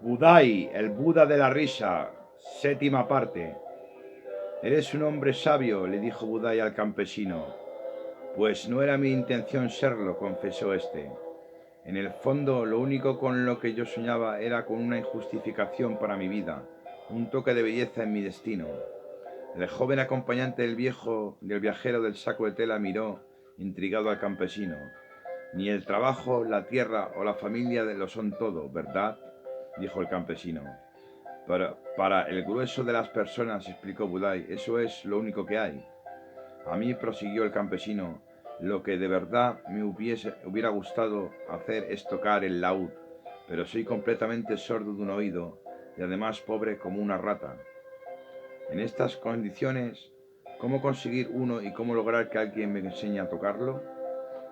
Budai, el Buda de la risa, séptima parte. Eres un hombre sabio, le dijo Budai al campesino. Pues no era mi intención serlo, confesó este. En el fondo, lo único con lo que yo soñaba era con una injustificación para mi vida, un toque de belleza en mi destino. El joven acompañante del viajero del saco de tela miró, intrigado al campesino. Ni el trabajo, la tierra o la familia lo son todo, ¿verdad? Dijo el campesino. Para el grueso de las personas, explicó Budai, eso es lo único que hay. A mí, prosiguió el campesino, lo que de verdad me hubiera gustado hacer es tocar el laúd, pero soy completamente sordo de un oído y además pobre como una rata. En estas condiciones, ¿cómo conseguir uno y cómo lograr que alguien me enseñe a tocarlo?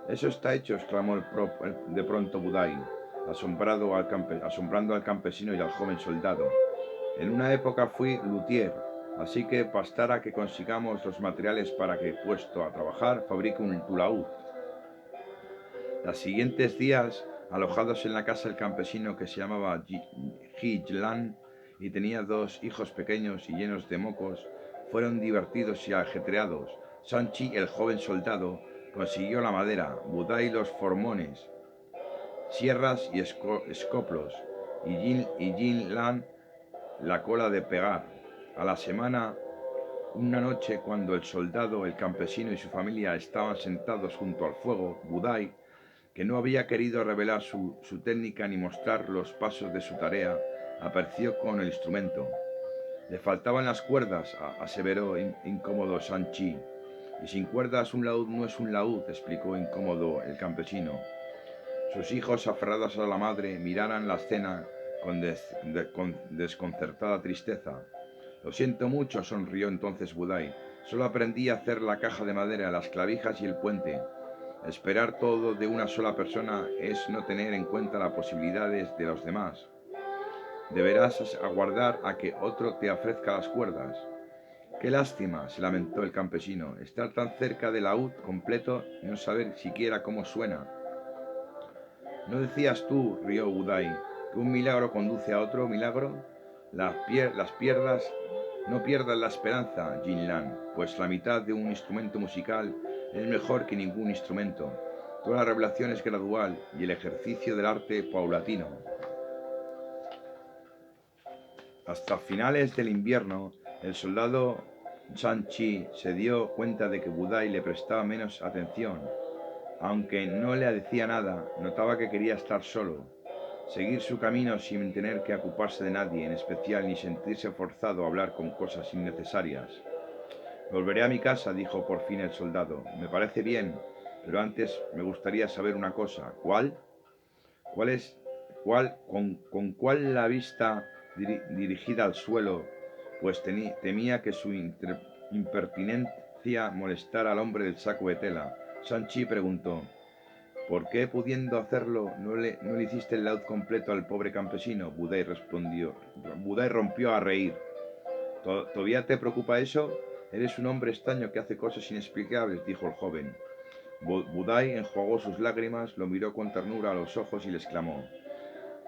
Eso está hecho, exclamó de pronto Budai, asombrando al campesino y al joven soldado. En una época fui luthier, así que bastará que consigamos los materiales para que, puesto a trabajar, fabrique un laúd. Los siguientes días, alojados en la casa del campesino que se llamaba Hijlan y tenía dos hijos pequeños y llenos de mocos, fueron divertidos y ajetreados. Sanchi, el joven soldado, consiguió la madera, Budai los formones, sierras y escoplos, y Jinlan la cola de pegar. A la semana, una noche, cuando el soldado, el campesino y su familia estaban sentados junto al fuego, Budai, que no había querido revelar su técnica ni mostrar los pasos de su tarea, apareció con el instrumento. Le faltaban las cuerdas, aseveró incómodo Sanchi. Y sin cuerdas un laúd no es un laúd, explicó incómodo el campesino. Sus hijos, aferrados a la madre, miraran la escena con desconcertada tristeza. Lo siento mucho, sonrió entonces Budai. Solo aprendí a hacer la caja de madera, las clavijas y el puente. Esperar todo de una sola persona es no tener en cuenta las posibilidades de los demás. Deberás aguardar a que otro te ofrezca las cuerdas. Qué lástima, se lamentó el campesino, estar tan cerca del laúd completo y no saber siquiera cómo suena. ¿No decías tú, rió Budai, que un milagro conduce a otro milagro? Las pierdas, no pierdas la esperanza, Jinlan, pues la mitad de un instrumento musical es mejor que ningún instrumento. Toda la revelación es gradual y el ejercicio del arte paulatino. Hasta finales del invierno, el soldado Sanchi se dio cuenta de que Budai le prestaba menos atención. Aunque no le decía nada, notaba que quería estar solo, seguir su camino sin tener que ocuparse de nadie, en especial ni sentirse forzado a hablar con cosas innecesarias. Volveré a mi casa, dijo por fin el soldado. Me parece bien, pero antes me gustaría saber una cosa. ¿Cuál? ¿Cuál es? ¿Con cuál la vista dirigida al suelo? Pues temía que su impertinencia molestara al hombre del saco de tela. Sanchi preguntó. ¿Por qué, pudiendo hacerlo, no le hiciste el laúd completo al pobre campesino? Budai respondió. Budai rompió a reír. ¿Todavía te preocupa eso? Eres un hombre extraño que hace cosas inexplicables, dijo el joven. Budai enjuagó sus lágrimas, lo miró con ternura a los ojos y le exclamó.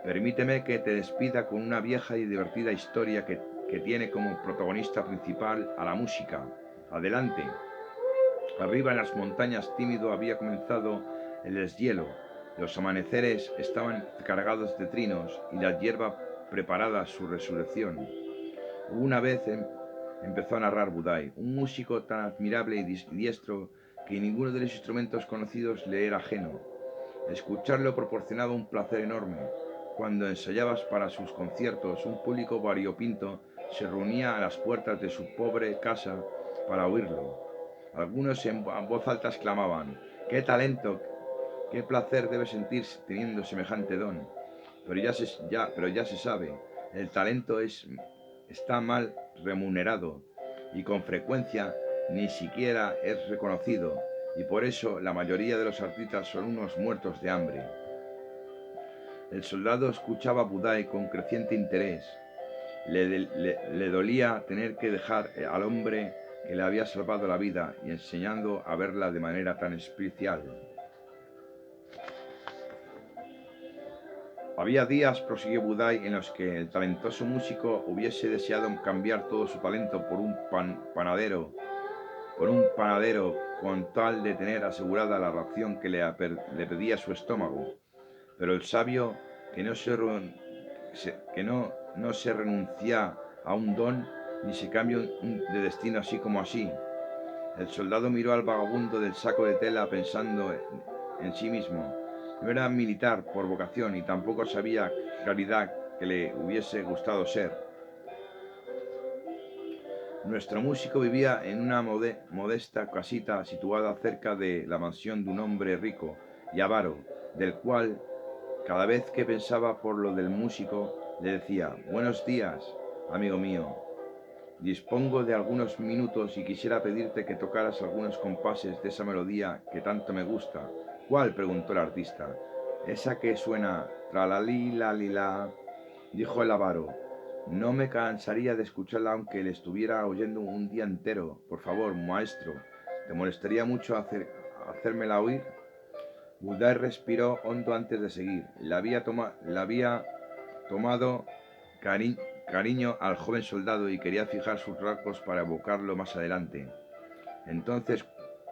Permíteme que te despida con una vieja y divertida historia que tiene como protagonista principal a la música. Adelante. Arriba en las montañas tímido había comenzado el deshielo. Los amaneceres estaban cargados de trinos y la hierba preparada a su resurrección. Una vez empezó a narrar Budai, un músico tan admirable y diestro que ninguno de los instrumentos conocidos le era ajeno. Escucharlo proporcionaba un placer enorme. Cuando ensayabas para sus conciertos, un público variopinto se reunía a las puertas de su pobre casa para oírlo. Algunos en voz alta exclamaban, ¡qué talento! ¡Qué placer debe sentirse teniendo semejante don! Pero ya se sabe, el talento está mal remunerado y con frecuencia ni siquiera es reconocido, y por eso la mayoría de los artistas son unos muertos de hambre. El soldado escuchaba a Budai con creciente interés. Le dolía tener que dejar al hombre que le había salvado la vida y enseñando a verla de manera tan especial. Había días, prosiguió Budai, en los que el talentoso músico hubiese deseado cambiar todo su talento por un panadero con tal de tener asegurada la ración que le pedía su estómago. Pero el sabio, que no se renuncia a un don, ni se cambia de destino así como así. El soldado miró al vagabundo del saco de tela pensando en sí mismo. No era militar por vocación y tampoco sabía claridad que le hubiese gustado ser. Nuestro músico vivía en una modesta casita situada cerca de la mansión de un hombre rico y avaro, del cual, cada vez que pensaba por lo del músico, le decía: «Buenos días, amigo mío. Dispongo de algunos minutos y quisiera pedirte que tocaras algunos compases de esa melodía que tanto me gusta». «¿Cuál?», preguntó el artista. «Esa que suena tralalí la lila», dijo el avaro. «No me cansaría de escucharla aunque le estuviera oyendo un día entero. Por favor, maestro, ¿te molestaría mucho hacérmela oír?». Budai respiró hondo antes de seguir. Le había tomado cariño al joven soldado y quería fijar sus rasgos para evocarlo más adelante. Entonces,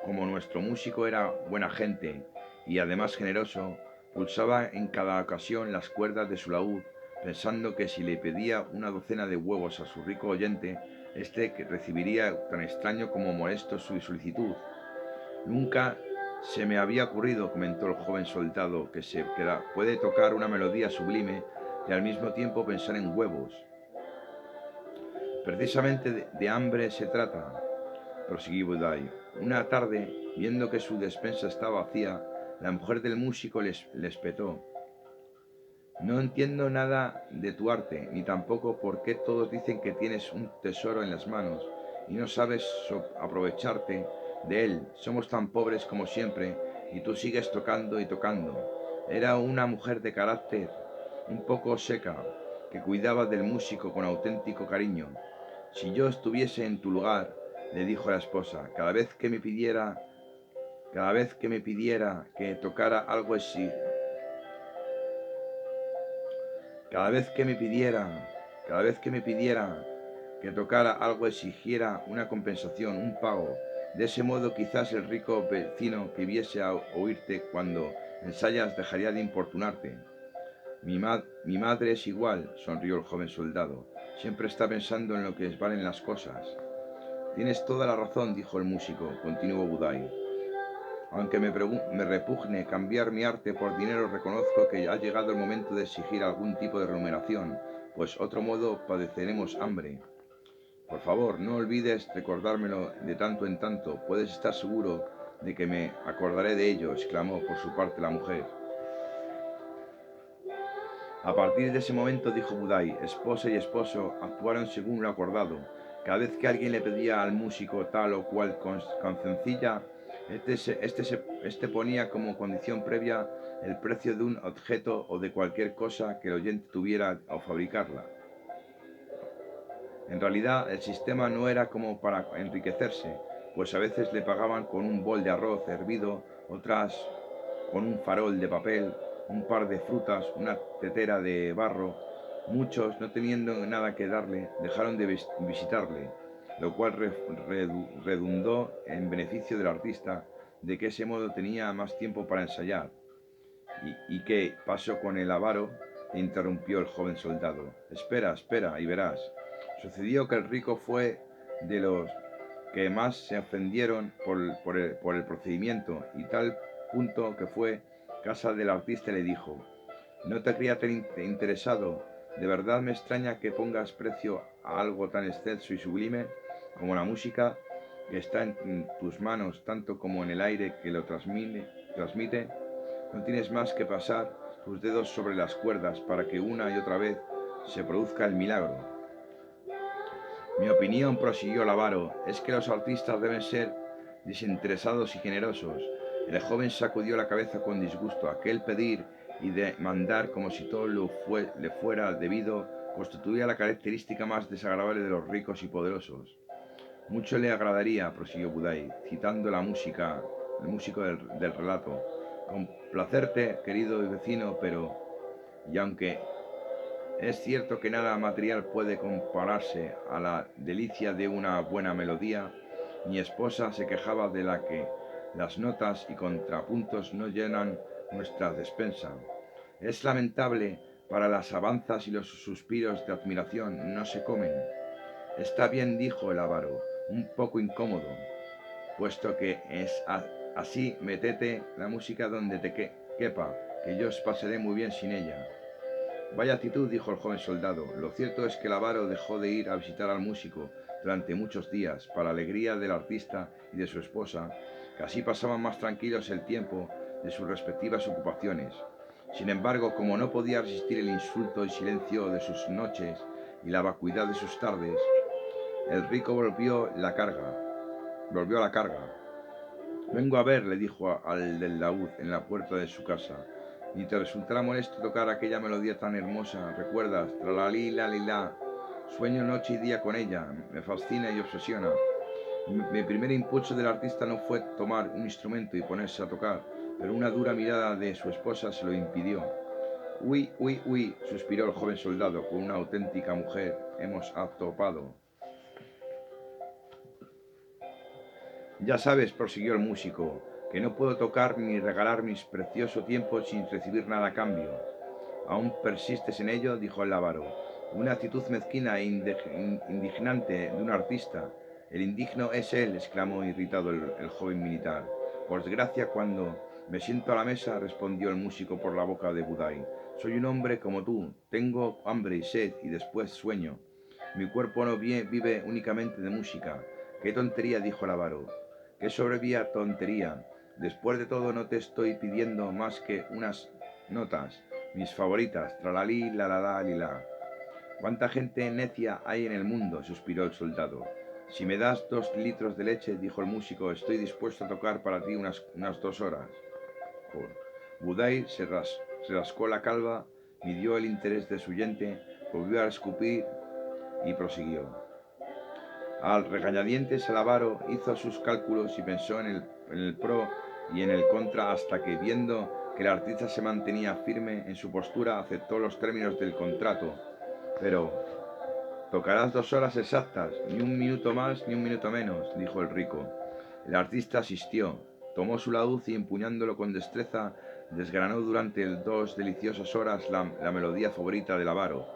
como nuestro músico era buena gente y además generoso, pulsaba en cada ocasión las cuerdas de su laúd, pensando que si le pedía una docena de huevos a su rico oyente, este recibiría tan extraño como molesto su solicitud. «Nunca se me había ocurrido», comentó el joven soldado, «que puede tocar una melodía sublime y al mismo tiempo pensar en huevos». «Precisamente de hambre se trata», prosiguió Budai. «Una tarde, viendo que su despensa estaba vacía, la mujer del músico le espetó: «No entiendo nada de tu arte, ni tampoco por qué todos dicen que tienes un tesoro en las manos y no sabes aprovecharte de él. Somos tan pobres como siempre y tú sigues tocando y tocando». Era una mujer de carácter un poco seca, que cuidaba del músico con auténtico cariño. «Si yo estuviese en tu lugar», le dijo la esposa, cada vez que me pidiera que tocara algo así, cada vez que me pidiera, cada vez que me pidiera que tocara algo exigiera una compensación, un pago. De ese modo quizás el rico vecino que viese a oírte cuando ensayas dejaría de importunarte. Mi madre es igual», sonrió el joven soldado. «Siempre está pensando en lo que valen las cosas». «Tienes toda la razón», dijo el músico, continuó Budai. «Aunque me repugne cambiar mi arte por dinero, reconozco que ha llegado el momento de exigir algún tipo de remuneración, pues otro modo padeceremos hambre. Por favor, no olvides recordármelo de tanto en tanto. Puedes estar seguro de que me acordaré de ello», exclamó por su parte la mujer. A partir de ese momento, dijo Budai, esposa y esposo actuaron según lo acordado. Cada vez que alguien le pedía al músico tal o cual cancioncilla, este ponía como condición previa el precio de un objeto o de cualquier cosa que el oyente tuviera al fabricarla. En realidad, el sistema no era como para enriquecerse, pues a veces le pagaban con un bol de arroz hervido, otras con un farol de papel, un par de frutas, una tetera de barro. Muchos, no teniendo nada que darle, dejaron de visitarle, lo cual redundó en beneficio del artista, de que ese modo tenía más tiempo para ensayar. ¿Y qué pasó con el avaro?, interrumpió el joven soldado. Espera, y verás. Sucedió que el rico fue de los que más se ofendieron por el procedimiento, y tal punto que fue casa del artista y le dijo: «No te creía tan interesado. De verdad me extraña que pongas precio a algo tan excelso y sublime como la música, que está en tus manos tanto como en el aire que lo transmite. No tienes más que pasar tus dedos sobre las cuerdas para que una y otra vez se produzca el milagro». «Mi opinión», prosiguió el avaro, «es que los artistas deben ser desinteresados y generosos». El joven sacudió la cabeza con disgusto. Aquel pedir y demandar como si todo le fuera debido constituía la característica más desagradable de los ricos y poderosos. «Mucho le agradaría», prosiguió Budai, citando el músico del relato, «complacerte, querido vecino, pero y aunque es cierto que nada material puede compararse a la delicia de una buena melodía, mi esposa se quejaba de la que las notas y contrapuntos no llenan nuestra despensa. Es lamentable, para las alabanzas y los suspiros de admiración no se comen. Está bien, dijo el avaro, un poco incómodo, puesto que es así, metete la música donde te quepa, que yo os pasaré muy bien sin ella. Vaya actitud, dijo el joven soldado. Lo cierto es que el avaro dejó de ir a visitar al músico durante muchos días, para alegría del artista y de su esposa, que así pasaban más tranquilos el tiempo de sus respectivas ocupaciones. Sin embargo, como no podía resistir el insulto y silencio de sus noches y la vacuidad de sus tardes, el rico volvió a la carga. Vengo a ver, le dijo al del laúd en la puerta de su casa. ¿Y te resultará molesto tocar aquella melodía tan hermosa? ¿Recuerdas? Tralalí, la, li, la. Sueño noche y día con ella. Me fascina y obsesiona. Mi primer impulso del artista no fue tomar un instrumento y ponerse a tocar, pero una dura mirada de su esposa se lo impidió. Uy, uy, uy, suspiró el joven soldado, con una auténtica mujer hemos topado. Ya sabes, prosiguió el músico, que no puedo tocar ni regalar mis precioso tiempo sin recibir nada a cambio. ¿Aún persistes en ello?, dijo el avaro. Una actitud mezquina e indignante de un artista. El indigno es él, exclamó irritado el joven militar. Por desgracia, cuando me siento a la mesa, respondió el músico por la boca de Budai, soy un hombre como tú, tengo hambre y sed y después sueño. Mi cuerpo no vive únicamente de música. Qué tontería, dijo el avaro. Qué sobrevía tontería. Después de todo no te estoy pidiendo más que unas notas, mis favoritas, tralalí, la la la, li la. ¿Cuánta gente necia hay en el mundo?, suspiró el soldado. Si me das 2 litros de leche, dijo el músico, estoy dispuesto a tocar para ti unas 2 horas. Budai se rascó la calva, midió el interés de su oyente, volvió a escupir y prosiguió. Al regañadientes el avaro hizo sus cálculos y pensó en el pro y en el contra, hasta que, viendo que el artista se mantenía firme en su postura, aceptó los términos del contrato. Pero tocarás 2 horas exactas, ni un minuto más ni un minuto menos, dijo el rico. El artista asistió, tomó su laúd y, empuñándolo con destreza, desgranó durante 2 deliciosas horas la melodía favorita del avaro.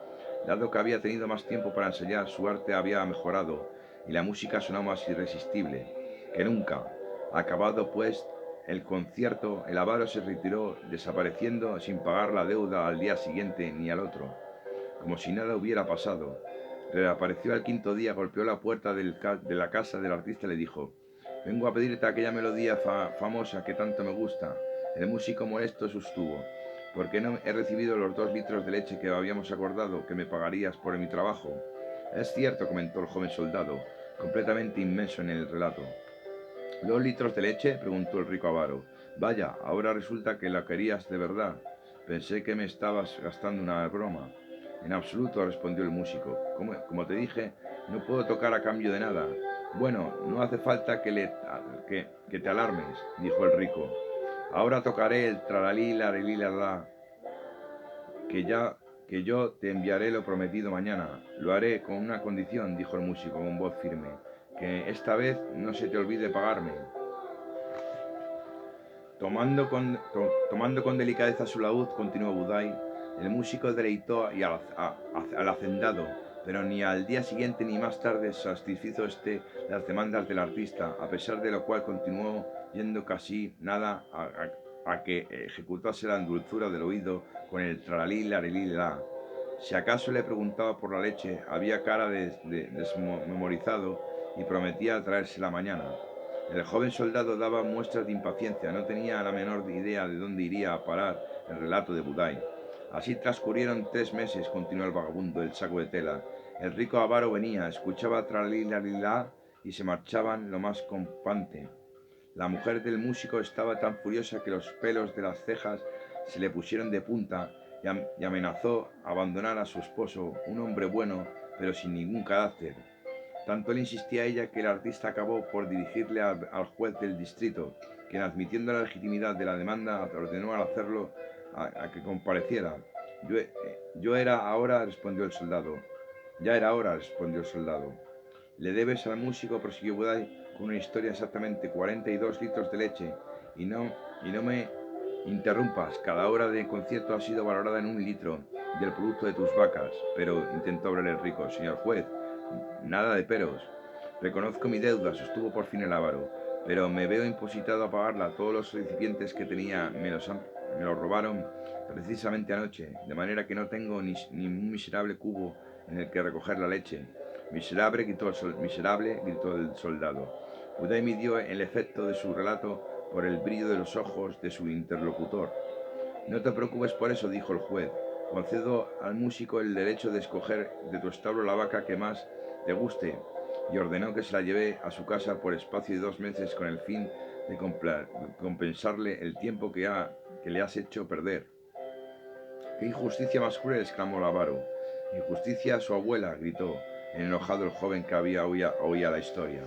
Dado que había tenido más tiempo para ensayar, su arte había mejorado y la música sonaba más irresistible que nunca. Acabado, pues, el concierto, el avaro se retiró, desapareciendo sin pagar la deuda al día siguiente ni al otro, como si nada hubiera pasado. Reapareció al 5.º día, golpeó la puerta de la casa del artista y le dijo: vengo a pedirte aquella melodía famosa que tanto me gusta. El músico molesto sostuvo: ¿por qué no he recibido los 2 litros de leche que habíamos acordado que me pagarías por mi trabajo? Es cierto, comentó el joven soldado, completamente inmenso en el relato. ¿2 litros de leche?, preguntó el rico avaro. Vaya, ahora resulta que la querías de verdad. Pensé que me estabas gastando una broma. En absoluto, respondió el músico. Como te dije, no puedo tocar a cambio de nada. Bueno, no hace falta que te alarmes, dijo el rico. Ahora tocaré el tralalí, la, que yo te enviaré lo prometido mañana. Lo haré con una condición, dijo el músico con voz firme, que esta vez no se te olvide pagarme. Tomando con delicadeza su laúd, continuó Budai, el músico deleitó al hacendado, pero ni al día siguiente ni más tarde satisfizo las demandas del artista, a pesar de lo cual continuó yendo casi nada a que ejecutase la dulzura del oído con el tralalí, larilí, la. Si acaso le preguntaba por la leche, había cara de desmemorizado y prometía traérsela mañana. El joven soldado daba muestras de impaciencia, no tenía la menor idea de dónde iría a parar el relato de Budai. Así transcurrieron 3 meses, continuó el vagabundo del saco de tela. El rico avaro venía, escuchaba tralilalilá y se marchaban lo más campante. La mujer del músico estaba tan furiosa que los pelos de las cejas se le pusieron de punta y amenazó abandonar a su esposo, un hombre bueno, pero sin ningún carácter. Tanto le insistía a ella que el artista acabó por dirigirle al juez del distrito, quien, admitiendo la legitimidad de la demanda, ordenó al hacerlo a que compareciera. Yo era ahora, respondió el soldado. Ya era hora, respondió el soldado. Le debes al músico, prosiguió Budai, con una historia exactamente 42 litros de leche, y no me interrumpas, cada hora de concierto ha sido valorada en 1 litro del producto de tus vacas. Pero, intentó hablar el rico, señor juez, nada de peros. Reconozco mi deuda, sostuvo por fin el avaro, pero me veo impositado a pagarla. Todos los recipientes que tenía me los robaron precisamente anoche, de manera que no tengo ni un miserable cubo en el que recoger la leche. Miserable, miserable, gritó el soldado. Budai midió el efecto de su relato por el brillo de los ojos de su interlocutor. No te preocupes por eso, dijo el juez. Concedo al músico el derecho de escoger de tu establo la vaca que más te guste, y ordenó que se la lleve a su casa por espacio de 2 meses con el fin de compensarle el tiempo que le has hecho perder. ¡Qué injusticia más cruel!, exclamó el avaro. Injusticia a su abuela, gritó, enojado el joven que oía la historia.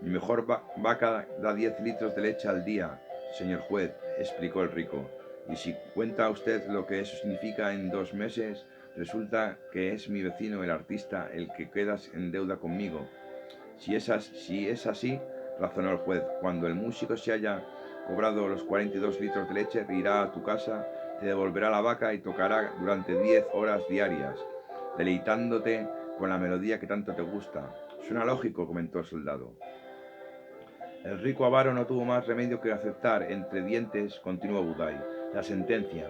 Mi mejor vaca da 10 litros de leche al día, señor juez, explicó el rico. Y si cuenta usted lo que eso significa en 2 meses, resulta que es mi vecino, el artista, el que quedas en deuda conmigo. Si es así, razonó el juez, cuando el músico se haya cobrado los 42 litros de leche, irá a tu casa, te devolverá la vaca y tocará durante 10 horas diarias, deleitándote con la melodía que tanto te gusta. Suena lógico, comentó el soldado. El rico avaro no tuvo más remedio que aceptar, entre dientes, continuó Budai, la sentencia.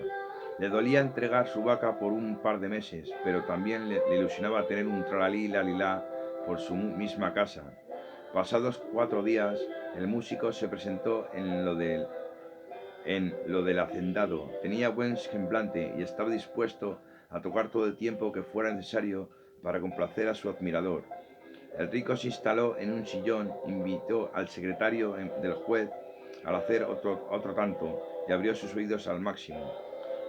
Le dolía entregar su vaca por un par de meses, pero también le ilusionaba tener un tralalí lalilá por su misma casa. Pasados 4 días, el músico se presentó en lo del hacendado. Tenía buen semblante y estaba dispuesto a tocar todo el tiempo que fuera necesario para complacer a su admirador. El rico se instaló en un sillón, invitó al secretario del juez al hacer otro tanto y abrió sus oídos al máximo.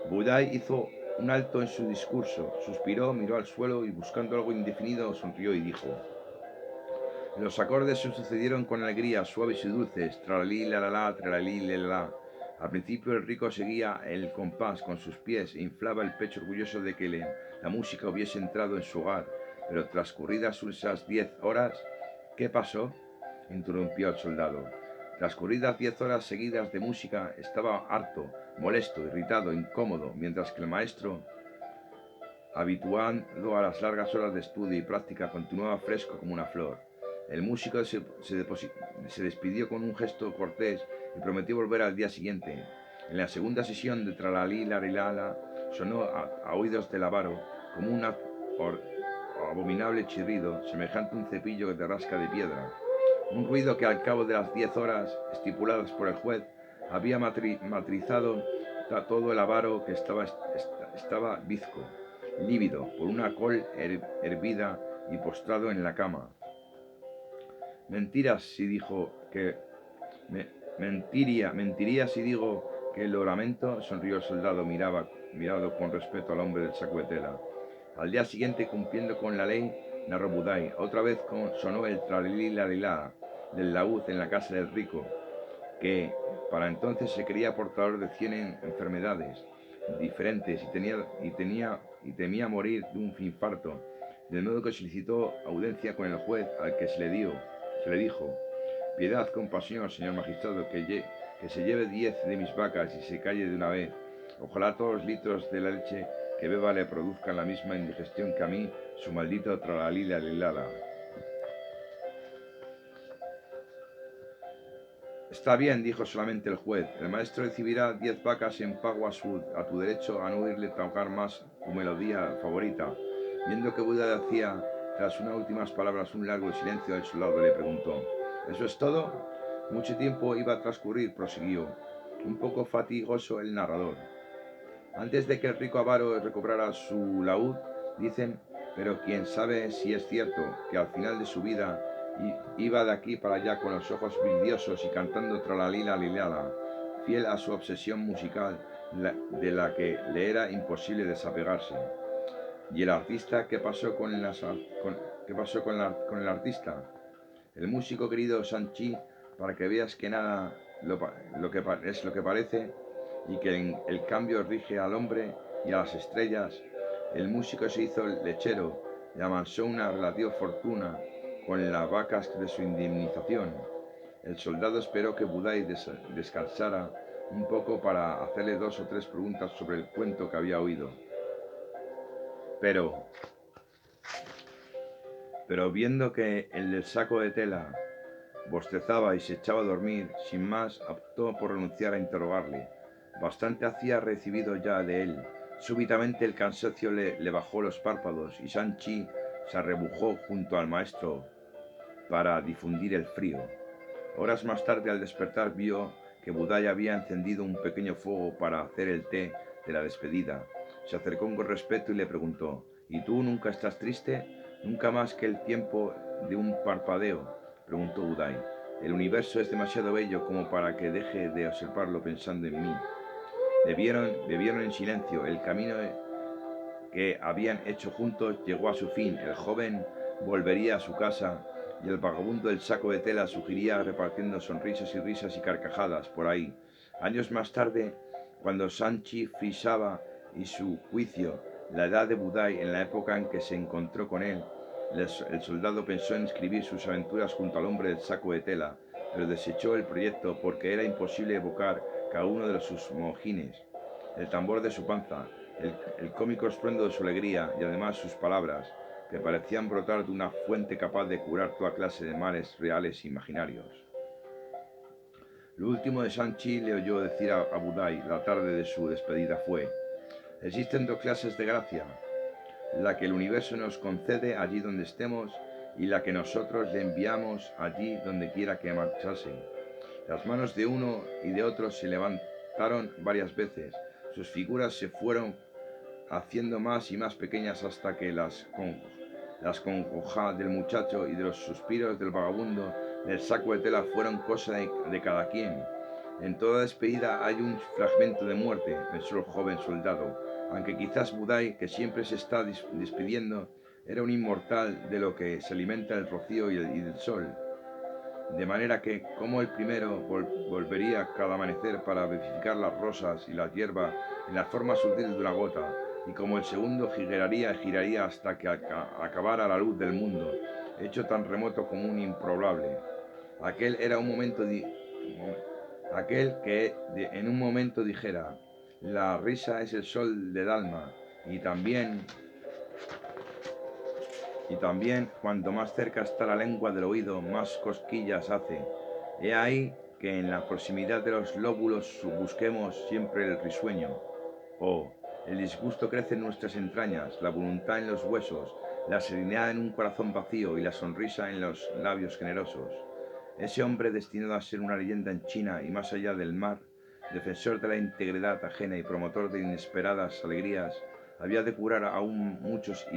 Budai hizo un alto en su discurso, suspiró, miró al suelo y buscando algo indefinido sonrió y dijo: los acordes se sucedieron con alegría, suaves y dulces, tralalí, la la, tralalí, la la. Al principio el rico seguía el compás con sus pies e inflaba el pecho orgulloso de que la música hubiese entrado en su hogar, pero transcurridas esas 10 horas... ¿Qué pasó?, interrumpió el soldado. Transcurridas 10 horas seguidas de música, estaba harto, molesto, irritado, incómodo, mientras que el maestro, habituado a las largas horas de estudio y práctica, continuaba fresco como una flor. El músico se despidió con un gesto cortés y prometió volver al día siguiente. En la segunda sesión de Tralalí Larilala sonó a oídos del avaro como un abominable chirrido, semejante a un cepillo que te rasca de piedra. Un ruido que al cabo de las 10 horas estipuladas por el juez había matrizado todo el avaro, que estaba bizco, lívido, por una col hervida y postrado en la cama. Mentiras si dijo que... mentiría si digo que lo lamento, sonrió el soldado, mirado con respeto al hombre del saco de tela. Al día siguiente, cumpliendo con la ley, narró Budai, otra vez sonó el tralilí-lalilá del laúd en la casa del rico, que para entonces se creía portador de 100 enfermedades diferentes y temía morir de un infarto, de modo que solicitó audiencia con el juez, al que se le dijo: piedad, compasión, señor magistrado, que se lleve 10 de mis vacas y se calle de una vez. Ojalá todos los litros de la leche que beba le produzcan la misma indigestión que a mí su maldito tralalila lilala. Está bien, dijo solamente el juez. El maestro recibirá 10 vacas en pago a tu derecho a no oírle tocar más tu melodía favorita. Viendo que Buda hacía, tras unas últimas palabras, un largo silencio, el soldado le preguntó: ¿eso es todo? Mucho tiempo iba a transcurrir, prosiguió, un poco fatigoso el narrador, antes de que el rico avaro recobrara su laúd. Dicen, pero quién sabe si es cierto, que al final de su vida iba de aquí para allá con los ojos vidriosos y cantando tralalila lilala, fiel a su obsesión musical, de la que le era imposible desapegarse. ¿Y el artista? ¿Qué pasó con el artista? El músico, querido Sanchi, para que veas que nada es lo que parece, y que el cambio rige al hombre, y a las estrellas, el músico se hizo lechero y amansó una relativa fortuna con las vacas de su indemnización. El soldado esperó que Budai descansara un poco para hacerle 2 o 3 preguntas sobre el cuento que había oído. Pero viendo que el del saco de tela bostezaba y se echaba a dormir, sin más optó por renunciar a interrogarle. Bastante hacía recibido ya de él. Súbitamente el cansancio le bajó los párpados y Sanchi se arrebujó junto al maestro para difundir el frío. Horas más tarde, al despertar, vio que Budai había encendido un pequeño fuego para hacer el té de la despedida. Se acercó con respeto y le preguntó: ¿Y tú nunca estás triste? ¿Nunca más que el tiempo de un parpadeo?, preguntó Budai. El universo es demasiado bello como para que deje de observarlo pensando en mí. Bebieron en silencio. El camino que habían hecho juntos llegó a su fin. El joven volvería a su casa y el vagabundo del saco de tela sugería repartiendo sonrisas y risas y carcajadas por ahí. Años más tarde, cuando Sanchi frisaba y su juicio la edad de Budai en la época en que se encontró con él, el soldado pensó en escribir sus aventuras junto al hombre del saco de tela, pero desechó el proyecto porque era imposible evocar cada uno de sus mojines, el tambor de su panza, el cómico estruendo de su alegría y además sus palabras, que parecían brotar de una fuente capaz de curar toda clase de males reales e imaginarios. Lo último de Sanchi le oyó decir a Budai la tarde de su despedida fue: existen 2 clases de gracia, la que el universo nos concede allí donde estemos y la que nosotros le enviamos allí donde quiera que marchase. Las manos de uno y de otro se levantaron varias veces, sus figuras se fueron haciendo más y más pequeñas hasta que las congojas del muchacho y de los suspiros del vagabundo del saco de tela fueron cosa de cada quien. En toda despedida hay un fragmento de muerte, pensó el joven soldado, aunque quizás Budai, que siempre se está despidiendo, era un inmortal de lo que se alimenta el rocío y del sol. De manera que, como el primero volvería cada amanecer para vivificar las rosas y la hierba en la forma sutil de una gota, y como el segundo giraría hasta que acabara la luz del mundo, hecho tan remoto como un improbable. Aquel que en un momento dijera: la risa es el sol del alma, y también, cuanto más cerca está la lengua del oído, más cosquillas hace. He ahí que en la proximidad de los lóbulos busquemos siempre el risueño. Oh, el disgusto crece en nuestras entrañas, la voluntad en los huesos, la serenidad en un corazón vacío y la sonrisa en los labios generosos. Ese hombre destinado a ser una leyenda en China y más allá del mar, defensor de la integridad ajena y promotor de inesperadas alegrías, había de curar aún muchos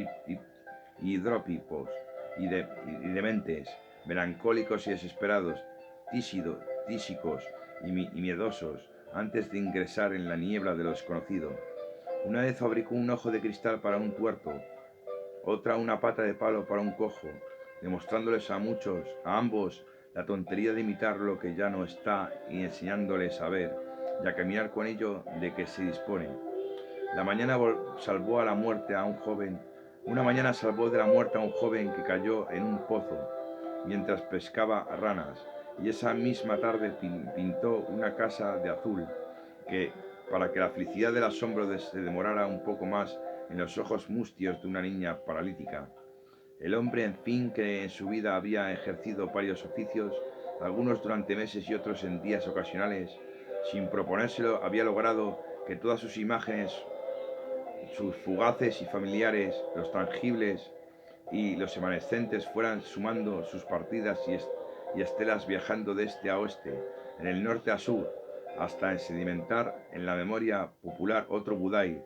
hidrópicos y dementes, melancólicos y desesperados, tísicos y miedosos, antes de ingresar en la niebla de lo desconocido. Una vez fabricó un ojo de cristal para un tuerto, otra una pata de palo para un cojo, demostrándoles a ambos, la tontería de imitar lo que ya no está y enseñándoles a ver y a caminar con ello de que se dispone. Una mañana salvó de la muerte a un joven que cayó en un pozo mientras pescaba ranas, y esa misma tarde pintó una casa de azul, para que la felicidad del asombro se demorara un poco más en los ojos mustios de una niña paralítica. El hombre, en fin, que en su vida había ejercido varios oficios, algunos durante meses y otros en días ocasionales, sin proponérselo, había logrado que todas sus imágenes, sus fugaces y familiares, los tangibles y los evanescentes, fueran sumando sus partidas y estelas, viajando de este a oeste, en el norte a sur, hasta sedimentar en la memoria popular otro Budai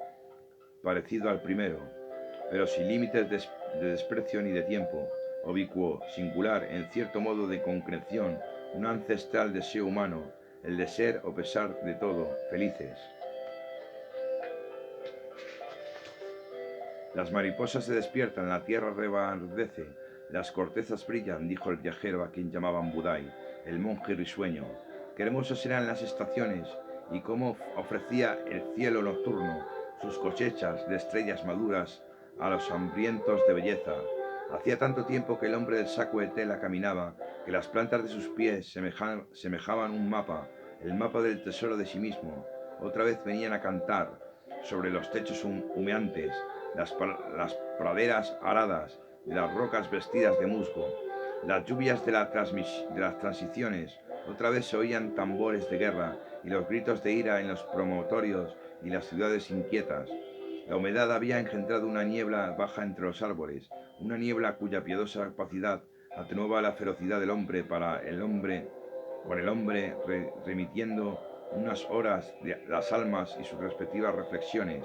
parecido al primero, pero sin límites de desprecio ni de tiempo, ubicuo, singular, en cierto modo de concreción, un ancestral deseo humano, el de ser, o pesar de todo, felices. Las mariposas se despiertan, la tierra reverdece, las cortezas brillan, dijo el viajero a quien llamaban Budai, el monje risueño. Qué hermosas eran las estaciones, y cómo ofrecía el cielo nocturno sus cosechas de estrellas maduras a los hambrientos de belleza. Hacía tanto tiempo que el hombre del saco de tela caminaba, que las plantas de sus pies semejaban un mapa, el mapa del tesoro de sí mismo. Otra vez venían a cantar sobre los techos humeantes, las praderas aradas, de las rocas vestidas de musgo, las lluvias de las transiciones. Otra vez se oían tambores de guerra y los gritos de ira en los promontorios y las ciudades inquietas. La humedad había engendrado una niebla baja entre los árboles, una niebla cuya piadosa capacidad atenuaba la ferocidad del hombre con el hombre remitiendo unas horas de las almas y sus respectivas reflexiones.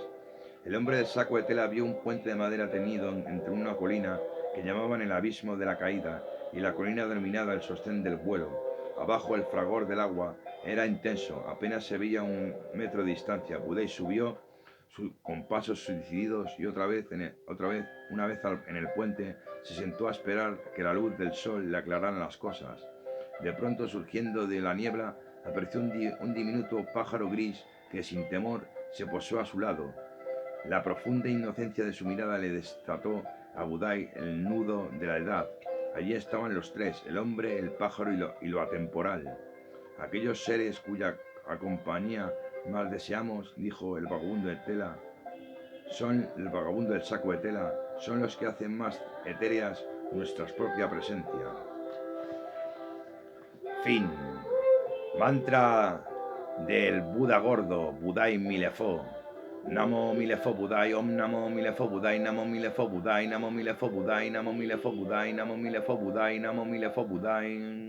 El hombre del saco de tela vio un puente de madera tenido entre una colina que llamaban el abismo de la caída y la colina denominada el sostén del vuelo. Abajo el fragor del agua era intenso, apenas se veía un metro de distancia. Budey subió con pasos decididos y una vez en el puente, se sentó a esperar que la luz del sol le aclarara las cosas. De pronto, surgiendo de la niebla, apareció un diminuto pájaro gris que sin temor se posó a su lado. La profunda inocencia de su mirada le desató a Budai el nudo de la edad. Allí estaban los tres, el hombre, el pájaro y lo atemporal. Aquellos seres cuya compañía más deseamos, dijo el vagabundo de tela, son el vagabundo del saco de tela, son los que hacen más etéreas nuestra propia presencia. Fin. Mantra del Buda gordo, Budai Milefo. Namo Milefo Budai, Om Namo Milefo Budai, Namo Milefo Budai, Namo Milefo Budai, Namo Milefo Budai, Namo Milefo Budai, Namo Milefo Budai.